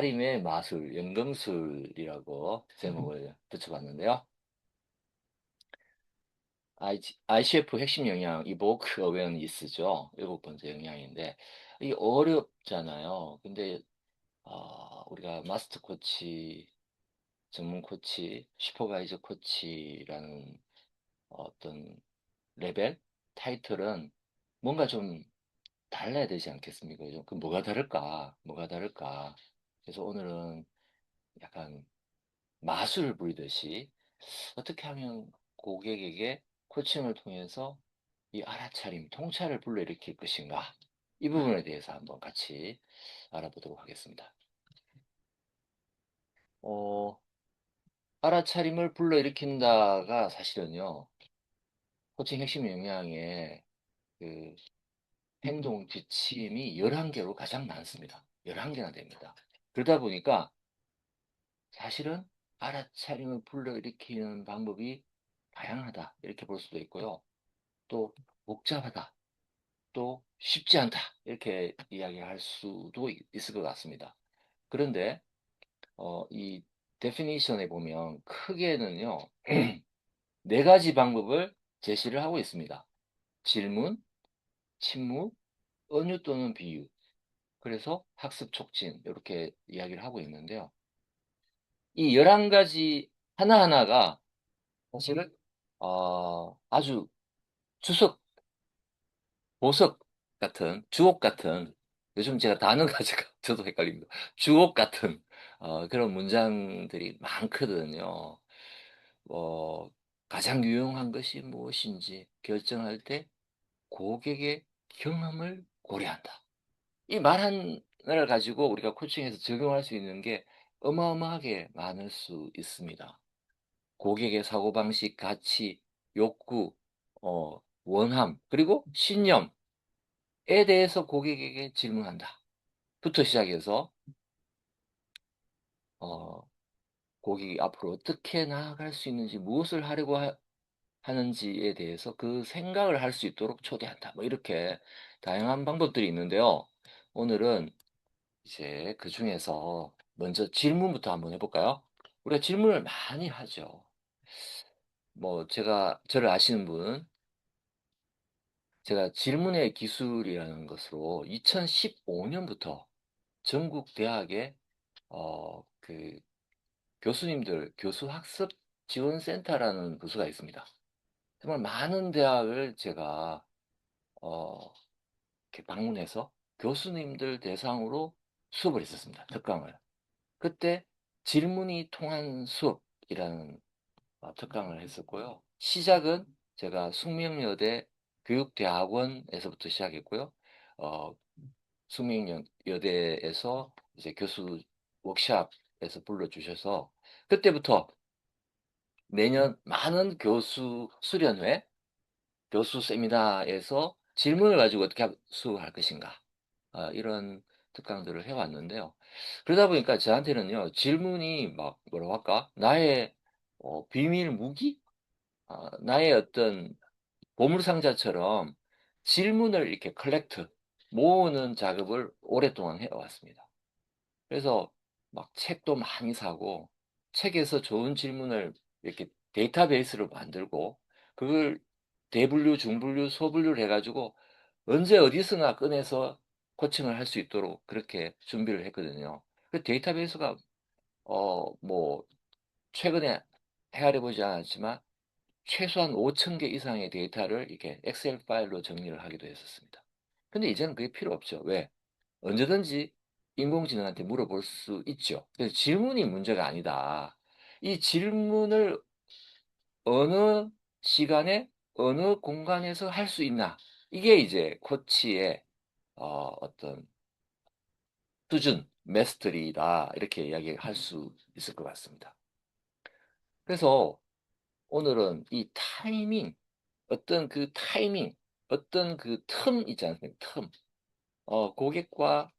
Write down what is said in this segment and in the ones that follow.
차림의 마술, 연금술이라고 제목을 붙여봤는데요. ICF 핵심 영양, 이보크 어웨어니스죠. 일곱 번째 영양인데, 이게 어렵잖아요. 근데, 우리가 마스터 코치, 전문 코치, 슈퍼바이저 코치라는 어떤 레벨, 타이틀은 뭔가 좀 달라야 되지 않겠습니까? 그 뭐가 다를까? 뭐가 다를까? 그래서 오늘은 약간 마술을 부리듯이 어떻게 하면 고객에게 코칭을 통해서 이 알아차림, 통찰을 불러일으킬 것인가? 이 부분에 대해서 한번 같이 알아보도록 하겠습니다. 어, 알아차림을 불러일으킨다가 사실은요, 코칭 핵심 역량의 그 행동 지침이 11개로 가장 많습니다. 11개나 됩니다. 그러다 보니까 사실은 알아차림을 불러일으키는 방법이 다양하다. 이렇게 볼 수도 있고요. 또 복잡하다. 또 쉽지 않다. 이렇게 이야기할 수도 있을 것 같습니다. 그런데 이 데피니션에 보면 크게는요. 네 가지 방법을 제시를 하고 있습니다. 질문, 침묵, 은유 또는 비유. 그래서 학습 촉진 이렇게 이야기를 하고 있는데요. 이 11가지 하나하나가 사실은 아주 주석 보석 같은, 주옥 같은, 요즘 제가 단어 가지고 저도 헷갈립니다. 주옥 같은 그런 문장들이 많거든요. 어, 가장 유용한 것이 무엇인지 결정할 때 고객의 경험을 고려한다. 이 말 하나를 가지고 우리가 코칭에서 적용할 수 있는 게 어마어마하게 많을 수 있습니다. 고객의 사고방식, 가치, 욕구, 원함, 그리고 신념, 에 대해서 고객에게 질문한다. 부터 시작해서 어, 고객이 앞으로 어떻게 나아갈 수 있는지 무엇을 하려고 하는지에 대해서 그 생각을 할 수 있도록 초대한다. 뭐 이렇게 다양한 방법들이 있는데요. 오늘은 이제 그 중에서 먼저 질문부터 한번 해볼까요? 우리가 질문을 많이 하죠. 뭐 저를 아시는 분은 제가 질문의 기술이라는 것으로 2015년부터 전국 대학에 그 교수님들 교수학습 지원센터라는 부서가 있습니다. 정말 많은 대학을 제가 어, 이렇게 방문해서 교수님들 대상으로 수업을 했었습니다. 특강을. 그때 질문이 통한 수업이라는 특강을 했었고요. 시작은 제가 숙명여대 교육대학원에서부터 시작했고요. 어, 숙명여대에서 이제 교수 워크샵에서 불러주셔서 그때부터 매년 많은 교수 수련회, 교수 세미나에서 질문을 가지고 어떻게 수업할 것인가 이런 특강들을 해왔는데요. 그러다 보니까 저한테는요 질문이 막 뭐라고 할까 나의 비밀 무기, 나의 어떤 보물상자처럼 질문을 이렇게 컬렉트 모으는 작업을 오랫동안 해왔습니다. 그래서 막 책도 많이 사고 책에서 좋은 질문을 이렇게 데이터베이스로 만들고 그걸 대분류, 중분류, 소분류를 해가지고 언제 어디서나 꺼내서 코칭을 할 수 있도록 그렇게 준비를 했거든요. 그 데이터베이스가 뭐 최근에 헤아려 보지 않았지만 최소한 5천 개 이상의 데이터를 이렇게 엑셀 파일로 정리를 하기도 했었습니다. 근데 이제는 그게 필요 없죠. 왜? 언제든지 인공지능한테 물어볼 수 있죠. 그래서 질문이 문제가 아니다. 이 질문을 어느 시간에 어느 공간에서 할 수 있나? 이게 이제 코치의 어떤 수준, 메스터리다. 이렇게 이야기할 수 있을 것 같습니다. 그래서 오늘은 이 타이밍, 어떤 그 타이밍, 어떤 그 틈 있지 않습니까? 틈. 고객과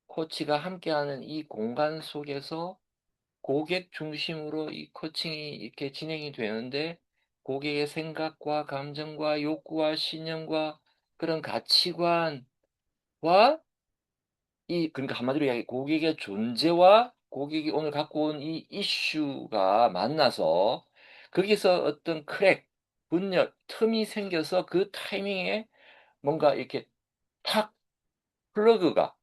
코치가 함께하는 이 공간 속에서 고객 중심으로 이 코칭이 이렇게 진행이 되는데 고객의 생각과 감정과 욕구와 신념과 그런 가치관과 그러니까 한마디로 이야기, 고객의 존재와 고객이 오늘 갖고 온 이 이슈가 만나서 거기서 어떤 크랙, 분열, 틈이 생겨서 그 타이밍에 뭔가 이렇게 탁 플러그가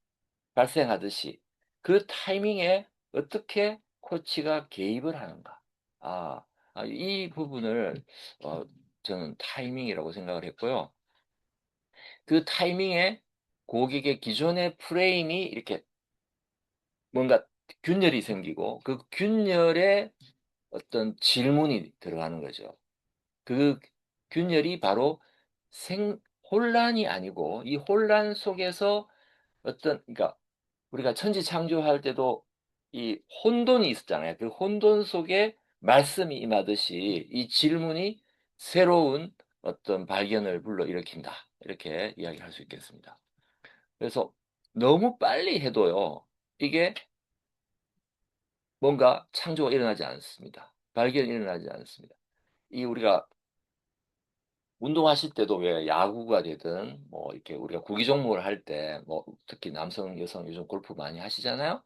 발생하듯이 그 타이밍에 어떻게 코치가 개입을 하는가. 아, 이 부분을 어, 저는 타이밍이라고 생각을 했고요. 그 타이밍에 고객의 기존의 프레임이 이렇게 뭔가 균열이 생기고 그 균열에 어떤 질문이 들어가는 거죠. 그 균열이 바로 혼란이 아니고 이 혼란 속에서 그러니까 우리가 천지창조할 때도 이 혼돈이 있었잖아요. 그 혼돈 속에 말씀이 임하듯이 이 질문이 새로운 어떤 발견을 불러일으킨다. 이렇게 이야기할 수 있겠습니다. 그래서 너무 빨리 해도요, 이게 뭔가 창조가 일어나지 않습니다. 발견이 일어나지 않습니다. 이 우리가 운동하실 때도 왜 야구가 되든 뭐 이렇게 우리가 구기 종목을 할 때 뭐 특히 남성, 여성 요즘 골프 많이 하시잖아요.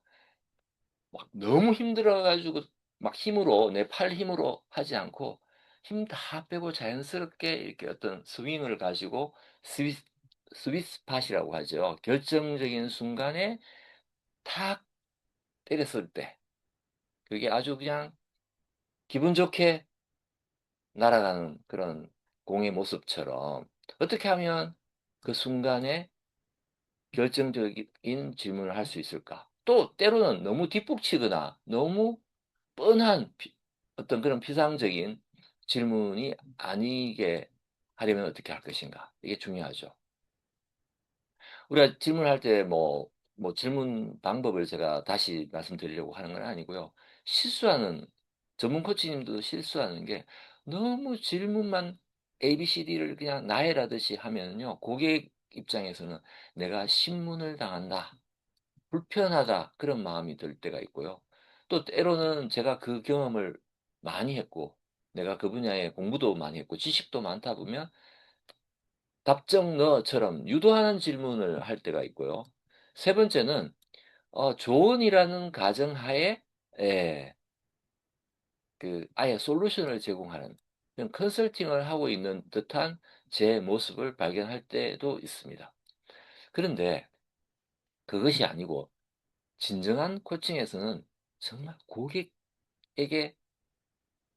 막 너무 힘들어 가지고 막 힘으로 내 팔 힘으로 하지 않고 힘 다 빼고 자연스럽게 이렇게 어떤 스윙을 가지고 스윗 스윗 스팟이라고 하죠. 결정적인 순간에 탁 때렸을 때 그게 아주 그냥 기분 좋게 날아가는 그런 공의 모습처럼 어떻게 하면 그 순간에 결정적인 질문을 할 수 있을까? 또 때로는 너무 뒷북치거나 너무 뻔한 어떤 그런 피상적인 질문이 아니게 하려면 어떻게 할 것인가? 이게 중요하죠. 우리가 질문할 때 뭐 질문 방법을 제가 다시 말씀드리려고 하는 건 아니고요. 실수하는, 전문 코치님도 실수하는 게 너무 질문만 ABCD를 그냥 나열하듯이 하면요. 고객 입장에서는 내가 신문을 당한다. 불편하다 그런 마음이 들 때가 있고요. 또 때로는 제가 그 경험을 많이 했고 내가 그 분야에 공부도 많이 했고 지식도 많다 보면 답정 너처럼 유도하는 질문을 할 때가 있고요. 세 번째는 조언이라는 가정하에 예, 아예 솔루션을 제공하는 그런 컨설팅을 하고 있는 듯한 제 모습을 발견할 때도 있습니다. 그런데 그것이 아니고 진정한 코칭에서는 정말 고객에게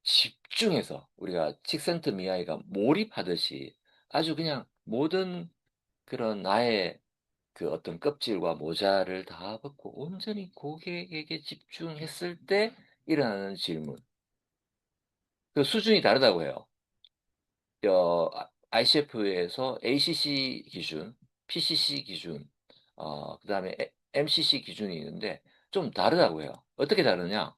집중해서 우리가 칙센트 미아이가 몰입하듯이 아주 그냥 모든 그런 나의 그 어떤 껍질과 모자를 다 벗고 온전히 고객에게 집중했을 때 일어나는 질문. 그 수준이 다르다고 해요. ICF에서 ACC 기준, PCC 기준, 그다음에 MCC 기준이 있는데 좀 다르다고 해요. 어떻게 다르냐?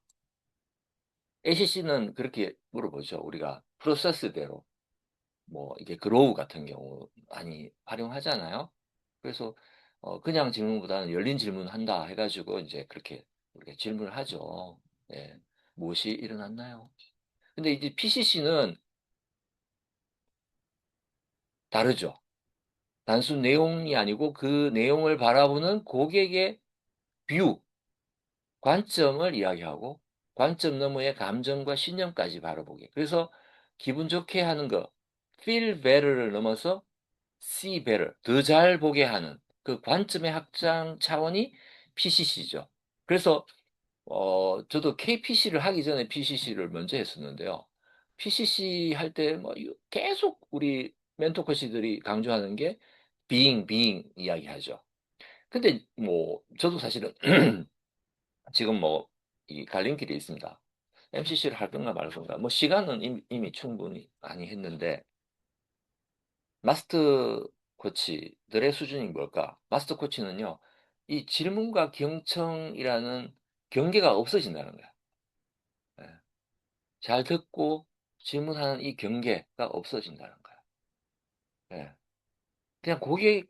ACC는 그렇게 물어보죠. 우리가 프로세스대로 뭐 이게 그로우 같은 경우 많이 활용하잖아요. 그래서 그냥 질문보다는 열린 질문한다 해가지고 이제 그렇게 우리가 질문을 하죠. 예. 무엇이 일어났나요? 근데 이제 PCC는 다르죠. 단순 내용이 아니고 그 내용을 바라보는 고객의 뷰, 관점을 이야기하고 관점 너머의 감정과 신념까지 바라보게. 그래서 기분 좋게 하는 거, feel better를 넘어서 see better, 더 잘 보게 하는 그 관점의 확장 차원이 PCC죠. 그래서 저도 KPC를 하기 전에 PCC를 먼저 했었는데요. PCC 할 때 뭐 계속 우리 멘토 코치들이 강조하는 게 being 이야기하죠. 근데 뭐 저도 사실은 지금 뭐 이 갈림길이 있습니다. MCC를 할 건가 말 건가. 뭐 시간은 이미 충분히 많이 했는데 마스터 코치들의 수준이 뭘까? 마스터 코치는요, 이 질문과 경청이라는 경계가 없어진다는 거야. 예. 잘 듣고 질문하는 이 경계가 없어진다는 거야. 예. 그냥 고객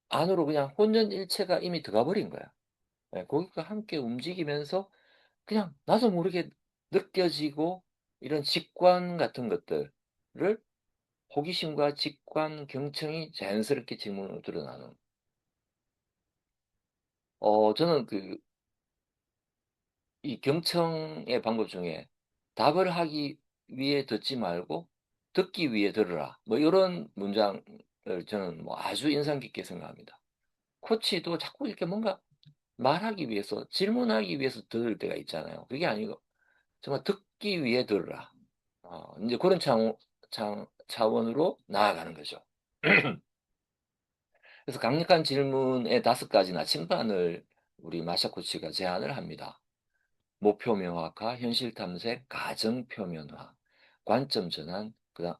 안으로 그냥 혼연일체가 이미 들어가 버린 거야. 예. 고객과 함께 움직이면서 그냥 나도 모르게 느껴지고 이런 직관 같은 것들을 호기심과 직관, 경청이 자연스럽게 질문으로 드러나는. 저는 이 경청의 방법 중에 답을 하기 위해 듣지 말고 듣기 위해 들으라. 뭐 이런 문장을 저는 뭐 아주 인상 깊게 생각합니다. 코치도 자꾸 이렇게 뭔가 말하기 위해서, 질문하기 위해서 들을 때가 있잖아요. 그게 아니고 정말 듣기 위해 들으라. 이제 그런 차원으로 나아가는 거죠. 그래서 강력한 질문의 5가지나 침반을 우리 마샤 코치가 제안을 합니다. 목표 명확화, 현실 탐색, 가정 표면화, 관점 전환, 그다음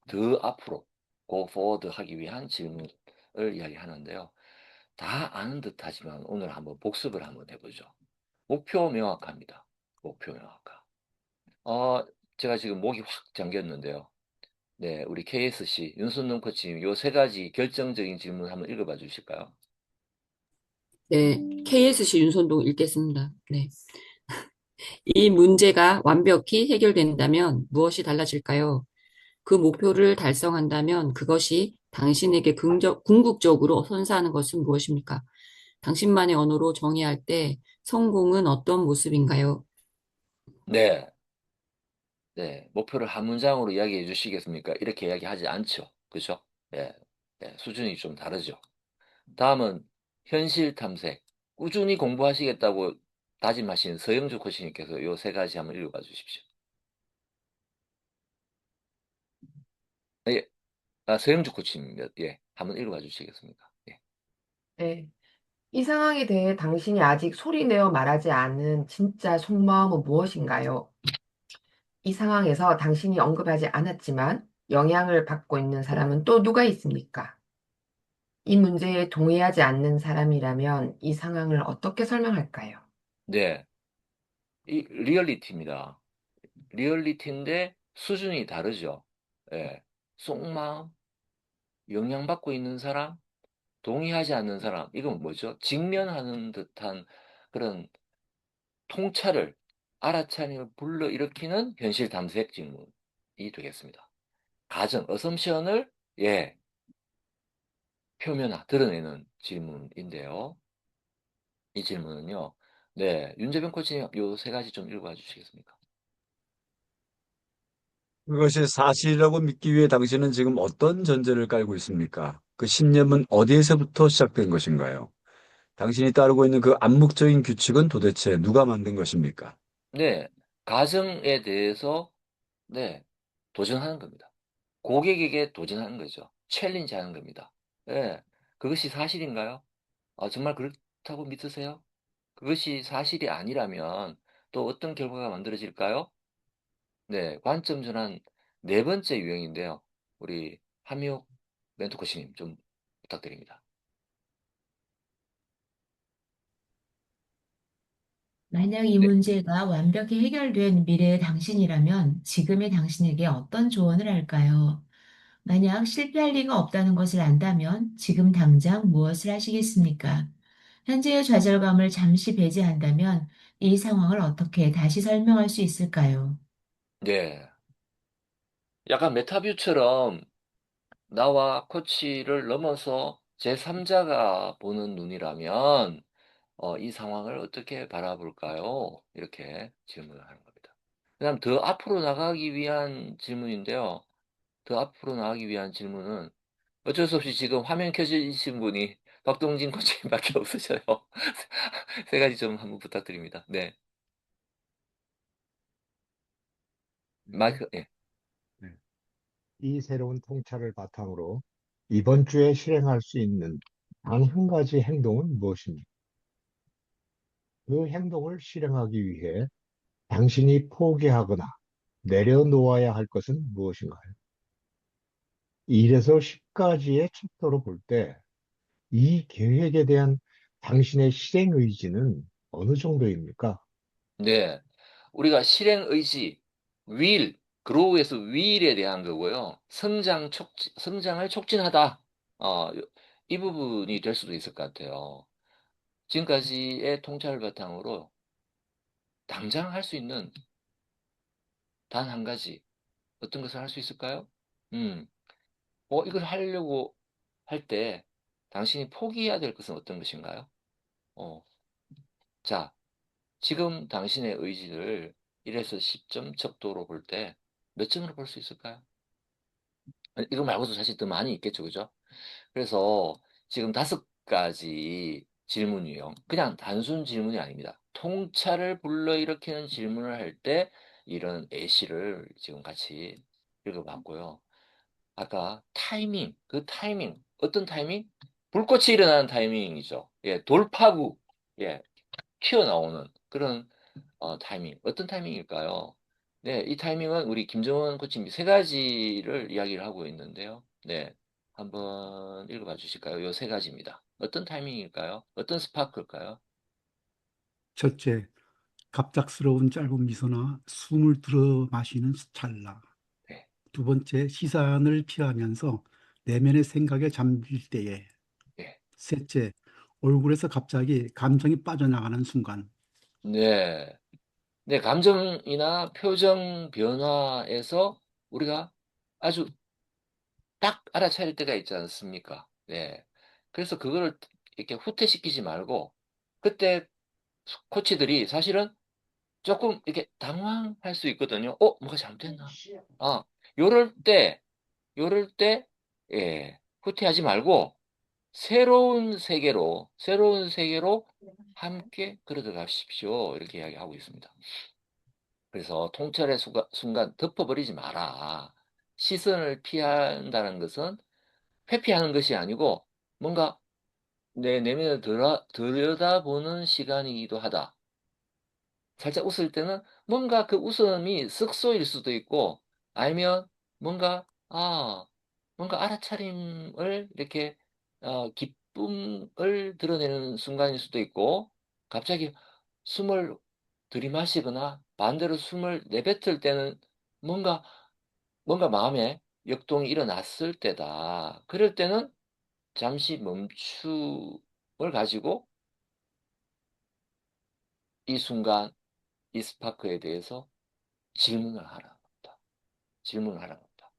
더 앞으로 go forward 하기 위한 질문을 이야기하는데요. 다 아는 듯하지만 오늘 한번 복습을 한번 해보죠. 목표 명확합니다. 목표 명확화. 제가 지금 목이 확 잠겼는데요. 네, 우리 KSC 윤순동 코치님 요 3가지 결정적인 질문 한번 읽어봐 주실까요? 네, KSC 윤선동 읽겠습니다. 네. 이 문제가 완벽히 해결된다면 무엇이 달라질까요? 그 목표를 달성한다면 그것이 당신에게 궁극적으로 선사하는 것은 무엇입니까? 당신만의 언어로 정의할 때 성공은 어떤 모습인가요? 네, 네, 목표를 한 문장으로 이야기해 주시겠습니까? 이렇게 이야기하지 않죠. 그죠? 예, 예, 수준이 좀 다르죠. 다음은 현실 탐색. 꾸준히 공부하시겠다고 다짐하신 서영주 코치님께서 요 3가지 한번 읽어봐 주십시오. 예, 서영주 코치님, 예, 한번 읽어봐 주시겠습니까? 예. 네. 이 상황에 대해 당신이 아직 소리내어 말하지 않은 진짜 속마음은 무엇인가요? 이 상황에서 당신이 언급하지 않았지만 영향을 받고 있는 사람은 또 누가 있습니까? 이 문제에 동의하지 않는 사람이라면 이 상황을 어떻게 설명할까요? 네, 이 리얼리티입니다. 리얼리티인데 수준이 다르죠. 예, 속마음, 영향받고 있는 사람, 동의하지 않는 사람, 이건 뭐죠? 직면하는 듯한 그런 통찰을, 알아차림을 불러일으키는 현실 탐색 질문이 되겠습니다. 가정, 어섬션을, 예, 표면화, 드러내는 질문인데요. 이 질문은요, 네, 윤재병 코치님 요 3가지 좀 읽어봐 주시겠습니까? 그것이 사실이라고 믿기 위해 당신은 지금 어떤 전제를 깔고 있습니까? 그 신념은 어디에서부터 시작된 것인가요? 당신이 따르고 있는 그 암묵적인 규칙은 도대체 누가 만든 것입니까? 네, 가정에 대해서, 네, 도전하는 겁니다. 고객에게 도전하는 거죠. 챌린지 하는 겁니다. 예, 그것이 사실인가요? 정말 그렇다고 믿으세요? 그것이 사실이 아니라면 또 어떤 결과가 만들어질까요? 네, 관점 전환 4번째 유형인데요. 우리 한미옥 멘토코치님 좀 부탁드립니다. 만약 이 네, 문제가 완벽히 해결된 미래의 당신이라면 지금의 당신에게 어떤 조언을 할까요? 만약 실패할 리가 없다는 것을 안다면 지금 당장 무엇을 하시겠습니까? 현재의 좌절감을 잠시 배제한다면 이 상황을 어떻게 다시 설명할 수 있을까요? 네, 약간 메타뷰처럼 나와 코치를 넘어서 제3자가 보는 눈이라면 이 상황을 어떻게 바라볼까요? 이렇게 질문을 하는 겁니다. 그다음 더 앞으로 나가기 위한 질문인데요. 더 앞으로 나가기 위한 질문은 어쩔 수 없이 지금 화면 켜지신 분이 박동진 코치님밖에 없으셔요. 3가지 좀 한번 부탁드립니다. 네, 네, 마이크, 예. 네. 이 새로운 통찰을 바탕으로 이번 주에 실행할 수 있는 단 한 가지 행동은 무엇입니까? 그 행동을 실행하기 위해 당신이 포기하거나 내려놓아야 할 것은 무엇인가요? 1에서 10까지의 챕터로 볼 때 이 계획에 대한 당신의 실행 의지는 어느 정도입니까? 네, 우리가 실행 의지, will, grow에서 will에 대한 거고요. 성장을 촉진하다. 이 부분이 될 수도 있을 것 같아요. 지금까지의 통찰을 바탕으로 당장 할 수 있는 단 한 가지 어떤 것을 할 수 있을까요? 음, 이걸 하려고 할 때 당신이 포기해야 될 것은 어떤 것인가요? 자, 지금 당신의 의지를 1에서 10점 척도로 볼 때 몇 점으로 볼 수 있을까요? 이거 말고도 사실 더 많이 있겠죠, 그죠? 그래서 지금 5가지 질문 유형, 그냥 단순 질문이 아닙니다. 통찰을 불러일으키는 질문을 할 때 이런 예시를 지금 같이 읽어봤고요. 아까 타이밍, 그 타이밍, 어떤 타이밍? 불꽃이 일어나는 타이밍이죠. 예, 돌파구, 예, 튀어나오는 그런 타이밍. 어떤 타이밍일까요? 네, 이 타이밍은 우리 김정은 코치님이 3가지를 이야기를 하고 있는데요. 네, 한번 읽어봐 주실까요? 요 3가지입니다. 어떤 타이밍일까요? 어떤 스파크일까요? 첫째, 갑작스러운 짧은 미소나 숨을 들어 마시는 찰나. 네, 두 번째, 시선을 피하면서 내면의 생각에 잠길 때에. 네, 셋째, 얼굴에서 갑자기 감정이 빠져나가는 순간. 네, 네, 감정이나 표정 변화에서 우리가 아주 딱 알아차릴 때가 있지 않습니까? 네. 그래서 그거를 이렇게 후퇴시키지 말고, 그때 코치들이 사실은 조금 이렇게 당황할 수 있거든요. 뭐가 잘못됐나? 아, 요럴 때, 요럴 때, 예, 후퇴하지 말고, 새로운 세계로 함께 걸어 들어가십시오. 이렇게 이야기하고 있습니다. 그래서 통찰의 순간 덮어버리지 마라. 시선을 피한다는 것은 회피하는 것이 아니고 뭔가 내 내면을 들여다보는 시간이기도 하다. 살짝 웃을 때는 뭔가 그 웃음이 쓱쏘일 수도 있고 아니면 뭔가 뭔가 알아차림을 이렇게 기쁨을 드러내는 순간일 수도 있고 갑자기 숨을 들이마시거나 반대로 숨을 내뱉을 때는 뭔가 마음에 역동이 일어났을 때다. 그럴 때는 잠시 멈춤을 가지고 이 순간, 이 스파크에 대해서 질문을 하라는 겁니다. 질문을 하라는 겁니다.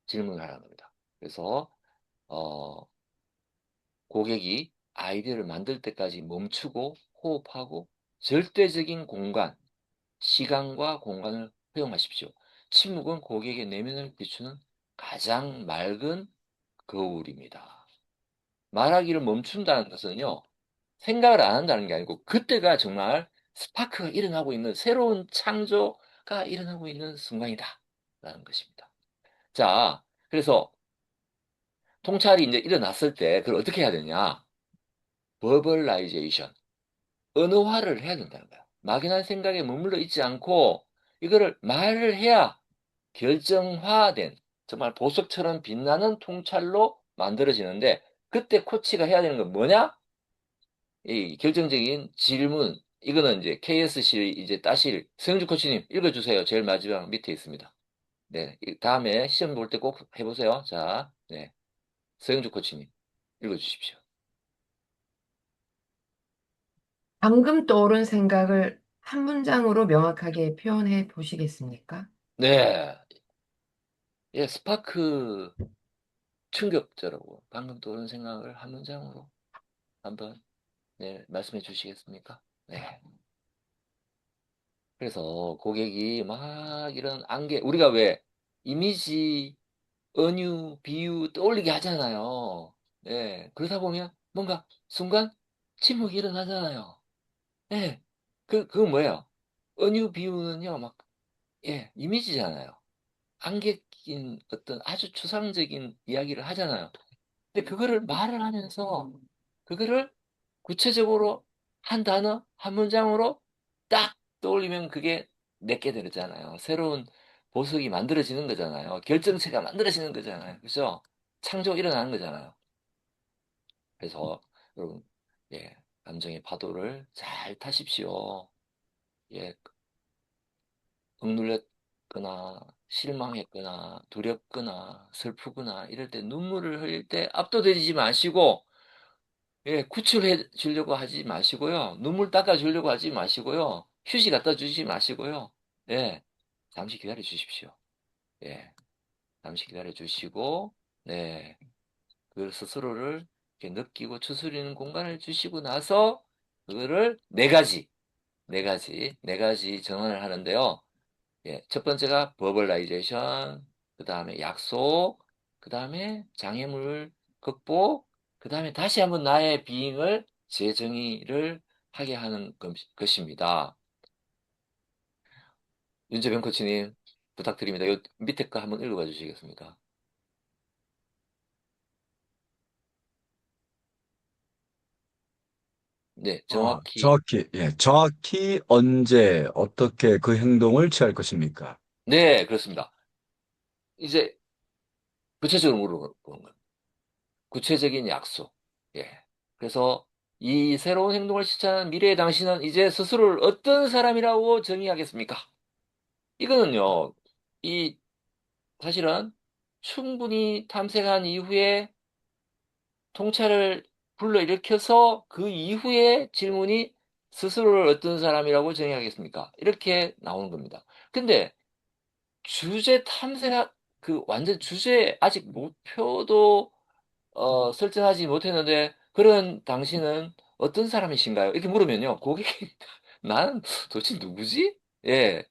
질문을 하라는 겁니다. 그래서, 어, 고객이 아이디어를 만들 때까지 멈추고 호흡하고 절대적인 공간, 시간과 공간을 허용하십시오. 침묵은 고객의 내면을 비추는 가장 맑은 거울입니다. 말하기를 멈춘다는 것은요, 생각을 안 한다는 게 아니고, 그때가 정말 스파크가 일어나고 있는, 새로운 창조가 일어나고 있는 순간이다. 라는 것입니다. 자, 그래서 통찰이 이제 일어났을 때, 그걸 어떻게 해야 되냐? 버벌라이제이션. 언어화를 해야 된다는 거야. 막연한 생각에 머물러 있지 않고, 이거를 말을 해야 결정화된, 정말 보석처럼 빛나는 통찰로 만들어지는데, 그때 코치가 해야 되는 건 뭐냐? 이 결정적인 질문, 이거는 이제 KSC 이제 따실 서영주 코치님 읽어주세요. 제일 마지막 밑에 있습니다. 네, 다음에 시험 볼 때 꼭 해보세요. 자, 네, 서영주 코치님 읽어주십시오. 방금 떠오른 생각을 한 문장으로 명확하게 표현해 보시겠습니까? 네, 예, 스파크 충격자라고 방금 떠오른 생각을 한 문장으로 한번 네, 말씀해 주시겠습니까? 네. 그래서 고객이 막 이런 안개, 우리가 왜 이미지 은유, 비유 떠올리게 하잖아요. 네. 그러다 보면 뭔가 순간 침묵이 일어나잖아요. 네. 그건 뭐예요? 은유, 비유는요, 막, 예, 이미지잖아요. 안개 낀 어떤 아주 추상적인 이야기를 하잖아요. 근데 그거를 말을 하면서, 그거를 구체적으로 한 단어, 한 문장으로 딱 떠올리면 그게 내게 되잖아요. 새로운 보석이 만들어지는 거잖아요. 결정체가 만들어지는 거잖아요. 그죠? 창조가 일어나는 거잖아요. 그래서 여러분, 예, 감정의 파도를 잘 타십시오. 예, 억눌렸거나 실망했거나 두렵거나 슬프거나 이럴 때 눈물을 흘릴 때 압도되지 마시고 예, 구출해 주려고 하지 마시고요. 눈물 닦아 주려고 하지 마시고요. 휴지 갖다 주지 마시고요. 예, 잠시 기다려 주십시오. 예, 잠시 기다려 주시고, 네, 그 스스로를 이렇게 느끼고 추스리는 공간을 주시고 나서 그거를 네 가지 정언을 하는데요. 예, 첫 번째가 버벌라이제이션, 그 다음에 약속, 그 다음에 장애물 극복, 그 다음에 다시 한번 나의 비잉을 재정의를 하게 하는 것입니다. 윤재병 코치님 부탁드립니다. 요 밑에 거 한번 읽어봐 주시겠습니까? 네, 정확히. 정확히 언제 어떻게 그 행동을 취할 것입니까? 네, 그렇습니다. 이제 구체적으로 물어보는 겁니다. 구체적인 약속. 예. 그래서 이 새로운 행동을 실천하는 미래의 당신은 이제 스스로를 어떤 사람이라고 정의하겠습니까? 이거는요, 이, 사실은 충분히 탐색한 이후에 통찰을 불러일으켜서 그 이후에 질문이 스스로를 어떤 사람이라고 정의하겠습니까? 이렇게 나오는 겁니다. 근데 주제 탐색, 그 완전 주제, 아직 목표도 설정하지 못했는데, 그런 당신은 어떤 사람이신가요? 이렇게 물으면요, 고객이, 나는 도대체 누구지? 예,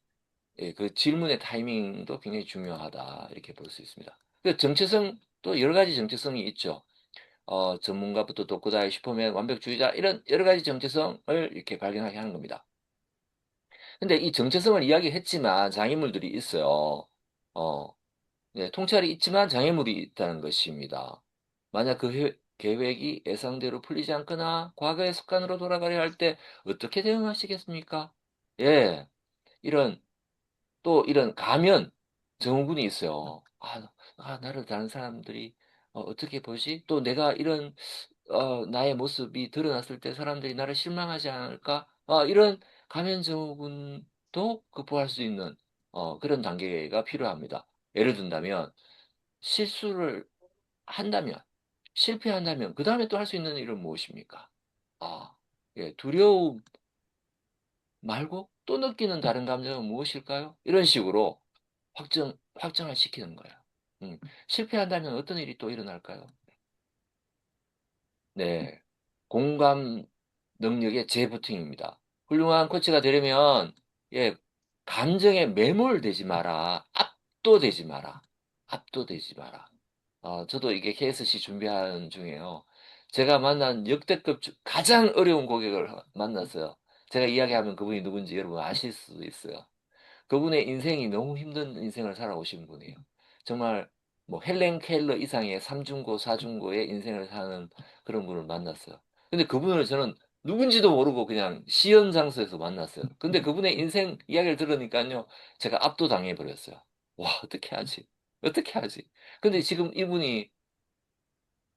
예, 그 질문의 타이밍도 굉장히 중요하다. 이렇게 볼 수 있습니다. 그 정체성, 또 여러 가지 정체성이 있죠. 전문가부터 독고다이 슈퍼맨, 완벽주의자, 이런 여러 가지 정체성을 이렇게 발견하게 하는 겁니다. 근데 이 정체성을 이야기했지만 장애물들이 있어요. 어, 네, 통찰이 있지만 장애물이 있다는 것입니다. 만약 그 계획이 예상대로 풀리지 않거나 과거의 습관으로 돌아가려 할 때 어떻게 대응하시겠습니까? 예, 이런 또 이런 가면 증후군이 있어요. 나를 다른 사람들이 떻게 보지? 또 내가 이런 나의 모습이 드러났을 때 사람들이 나를 실망하지 않을까? 이런 가면 증후군도 극복할 수 있는 그런 단계가 필요합니다. 예를 든다면 실수를 한다면, 실패한다면, 그 다음에 또 할 수 있는 일은 무엇입니까? 예, 두려움 말고 또 느끼는 다른 감정은 무엇일까요? 이런 식으로 확정을 시키는 거예요. 실패한다면 어떤 일이 또 일어날까요? 네. 공감 능력의 재부팅입니다. 훌륭한 코치가 되려면, 예, 감정에 매몰되지 마라. 압도되지 마라. 압도되지 마라. 저도 이게 KSC 준비하는 중에요. 제가 만난 역대급 가장 어려운 고객을 만났어요. 제가 이야기하면 그분이 누군지 여러분 아실 수도 있어요. 그분의 인생이 너무 힘든 인생을 살아오신 분이에요. 정말 뭐 헬렌 켈러 이상의 삼중고, 사중고의 인생을 사는 그런 분을 만났어요. 근데 그분을 저는 누군지도 모르고 그냥 시연 장소에서 만났어요. 근데 그분의 인생 이야기를 들으니까요, 제가 압도당해 버렸어요. 와, 어떻게 하지? 어떻게 하지? 근데 지금 이분이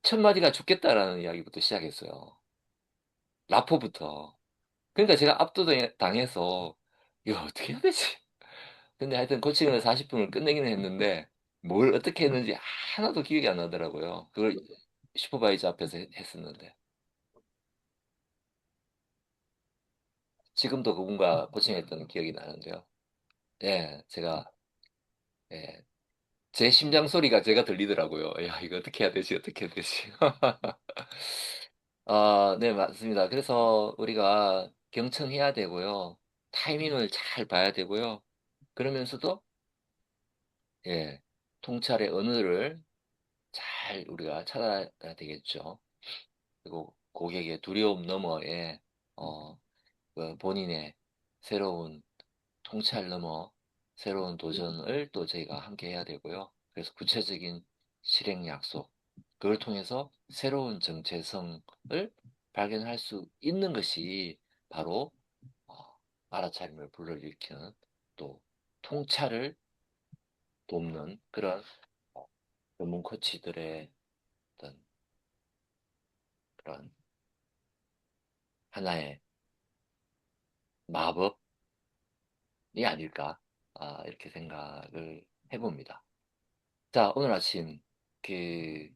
첫 마디가 죽겠다라는 이야기부터 시작했어요. 라포부터. 그러니까 제가 압도당해서 이거 어떻게 해야 되지? 근데 하여튼 코칭을 40분을 끝내기는 했는데 뭘 어떻게 했는지 하나도 기억이 안 나더라고요. 그걸 슈퍼바이저 앞에서 했었는데. 지금도 그분과 코칭했던 기억이 나는데요. 예, 제가, 예, 제 심장 소리가 제가 들리더라고요. 야, 이거 어떻게 해야 되지? 어떻게 해야 되지? 네, 맞습니다. 그래서 우리가 경청해야 되고요. 타이밍을 잘 봐야 되고요. 그러면서도, 예, 통찰의 언어를 잘 우리가 찾아야 되겠죠. 그리고 고객의 두려움 너머에 그 본인의 새로운 통찰 너머 새로운 도전을 또 저희가 함께 해야 되고요. 그래서 구체적인 실행 약속 그걸 통해서 새로운 정체성을 발견할 수 있는 것이 바로 어, 알아차림을 불러일으키는 또 통찰을 돕는 그런 어, 전문 코치들의 어떤 그런 하나의 마법이 아닐까 이렇게 생각을 해봅니다. 자, 오늘 아침 그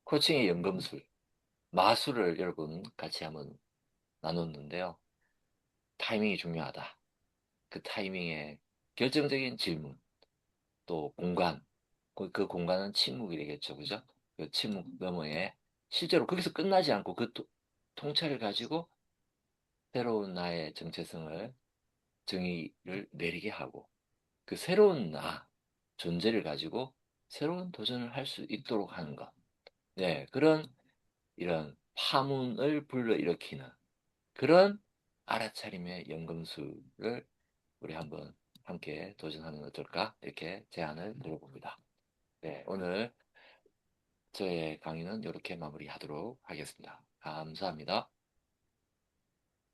코칭의 연금술, 마술을 여러분 같이 한번 나눴는데요. 타이밍이 중요하다. 그 타이밍에 결정적인 질문, 또 공간, 그 공간은 침묵이 되겠죠, 그죠? 그 침묵 너머에 실제로 거기서 끝나지 않고 통찰을 가지고 새로운 나의 정체성을 정의를 내리게 하고 그 새로운 나 존재를 가지고 새로운 도전을 할 수 있도록 하는 것. 네, 그런 이런 파문을 불러일으키는 그런 알아차림의 연금술을 우리 한번 함께 도전하는 건 어떨까? 이렇게 제안을 드려봅니다. 네, 오늘 저의 강의는 이렇게 마무리하도록 하겠습니다. 감사합니다.